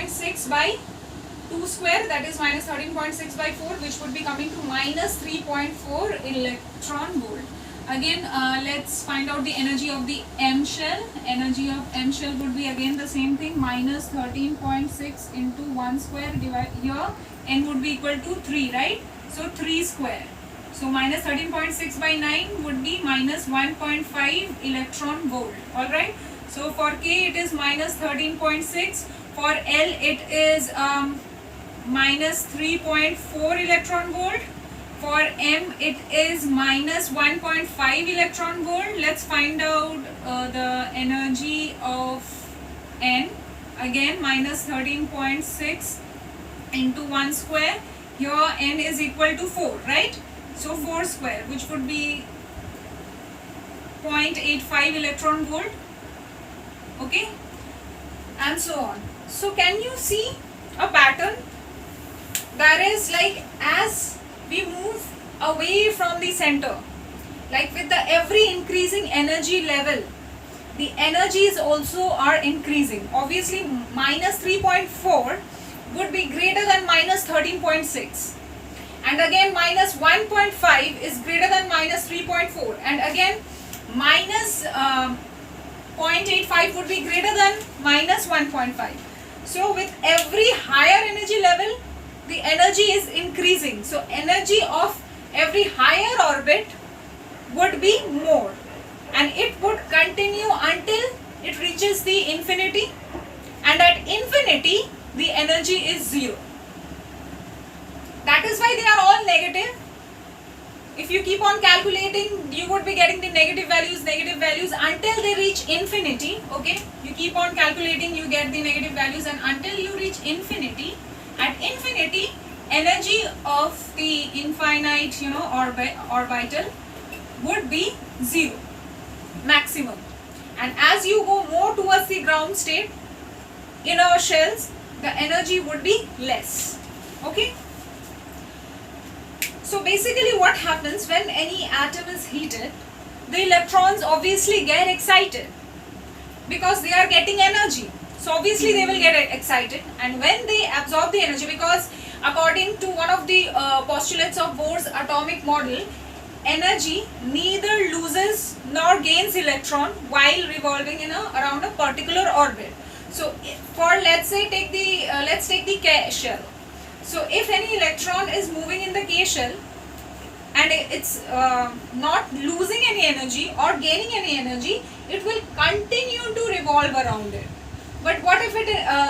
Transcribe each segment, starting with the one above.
13.6 by 2 square, that is minus 13.6 by 4, which would be coming to minus 3.4 electron volt. Again, let's find out the energy of the M shell. Energy of M shell would be again the same thing, minus 13.6 into 1 square divided here, N would be equal to 3, right? So 3 square. So minus 13.6 by 9 would be minus 1.5 electron volt. Alright. So for K it is minus 13.6. For L it is minus 3.4 electron volt. For M it is minus 1.5 electron volt. Let's find out the energy of N. Again minus 13.6 into 1 square. Here N is equal to 4, right? So 4 square, which would be 0.85 electron volt. Okay, and so on. So can you see a pattern? That is, like, as we move away from the center, like with the every increasing energy level, the energies also are increasing. Obviously minus 3.4 would be greater than minus 13.6, and again minus 1.5 is greater than minus 3.4, and again minus 0.85 would be greater than minus 1.5. So with every higher energy level, the energy is increasing. So energy of every higher orbit would be more, and it would continue until it reaches the infinity, and at infinity the energy is 0. That is why they are all negative. If you keep on calculating, you would be getting the negative values until they reach infinity. Okay, you keep on calculating, you get the negative values, and until you reach infinity. At infinity, energy of the infinite, orbital would be 0 maximum, and as you go more towards the ground state in our shells, the energy would be less. Okay. So basically what happens when any atom is heated, the electrons obviously get excited because they are getting energy. So obviously they will get excited, and when they absorb the energy, because according to one of the postulates of Bohr's atomic model, energy neither loses nor gains electron while revolving in around a particular orbit. So for let's take the K shell. So if any electron is moving in the K shell and it's not losing any energy or gaining any energy, it will continue to revolve around it. But what if it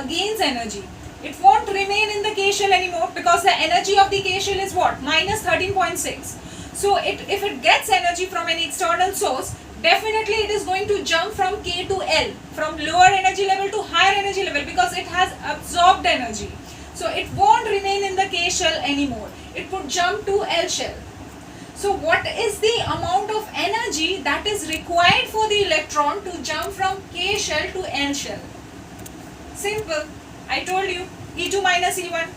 gains energy? It won't remain in the K shell anymore, because the energy of the K shell is what? Minus 13.6. So if it gets energy from an external source, definitely it is going to jump from K to L, from lower energy level to higher energy level, because it has absorbed energy. So it won't remain in the K shell anymore. It would jump to L shell. So what is the amount of energy that is required for the electron to jump from K shell to L shell? Simple. I told you, E2 minus E1.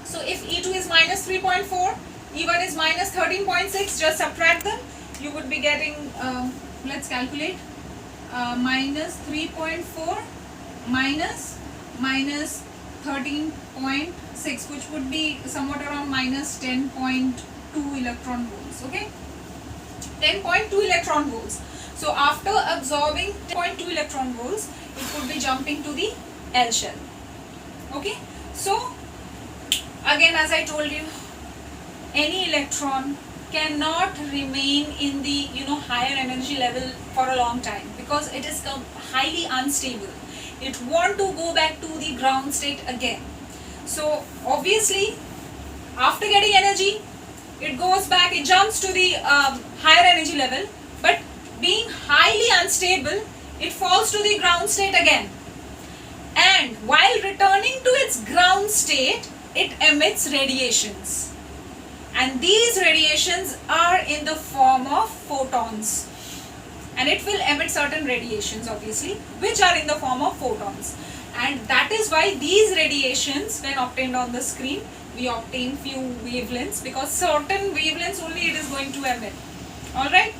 So if E2 is minus 3.4, E1 is minus 13.6, just subtract them. You would be getting, let's calculate, minus 3.4 minus 13.6, which would be somewhat around minus 10.2 electron volts. Okay, 10.2 electron volts. So after absorbing 10.2 electron volts, it would be jumping to the L shell. Okay, so again, as I told you, any electron cannot remain in the higher energy level for a long time, because it is highly unstable. It want to go back to the ground state again. So obviously after getting energy, it goes back, it jumps to the higher energy level, but being highly unstable, it falls to the ground state again, and while returning to its ground state, it emits radiations, and these radiations are in the form of photons, and it will emit certain radiations obviously which are in the form of photons, and that is why these radiations, when obtained on the screen, we obtain few wavelengths, because certain wavelengths only it is going to emit. Alright.